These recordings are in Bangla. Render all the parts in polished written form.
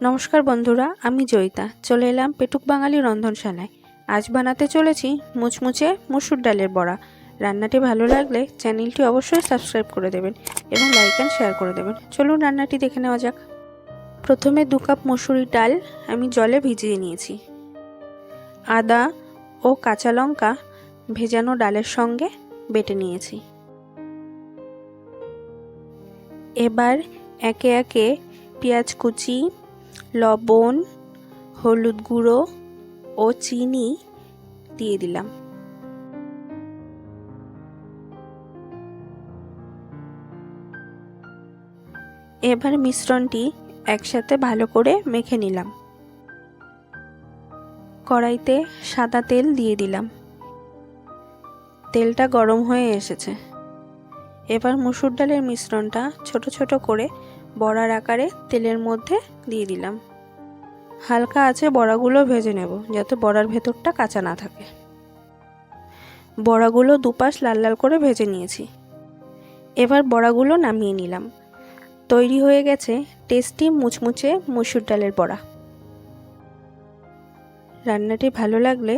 নমস্কার বন্ধুরা, আমি জয়িতা চলে এলাম পেটুক বাঙালি রন্ধনশালায়। আজ বানাতে চলেছি মুচমুচে মসুর ডালের বড়া। রান্নাটি ভালো লাগলে চ্যানেলটি অবশ্যই সাবস্ক্রাইব করে দেবেন এবং লাইক অ্যান্ড শেয়ার করে দেবেন। চলুন রান্নাটি দেখে নেওয়া যাক। প্রথমে 2 কাপ মসুরি ডাল আমি জলে ভিজিয়ে নিয়েছি। আদা ও কাঁচা লঙ্কা ভেজানো ডালের সঙ্গে বেটে নিয়েছি। এবার একে একে পেঁয়াজ কুচি, লবণ, হলুদ গুঁড়ো ও চিনি দিয়ে দিলাম। এবার মিশ্রণটি একসাথে ভালো করে মেখে নিলাম। কড়াইতে সাদা তেল দিয়ে দিলাম। তেলটা গরম হয়ে এসেছে। এবার মসুর ডালের মিশ্রণটা ছোট ছোট করে বড়ার আকারে তেলের মধ্যে দিয়ে দিলাম। হালকা আঁচে বড়াগুলো ভেজে নেব যাতে বড়ার ভেতরটা কাঁচা না থাকে। বড়াগুলো দুপাশ লাল লাল করে ভেজে নিয়েছি। এবার বড়াগুলো নামিয়ে নিলাম। তৈরি হয়ে গেছে টেস্টি মুচমুচে মসুর ডালের বড়া। রান্নাটি ভালো লাগলে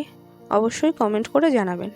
অবশ্যই কমেন্ট করে জানাবেন।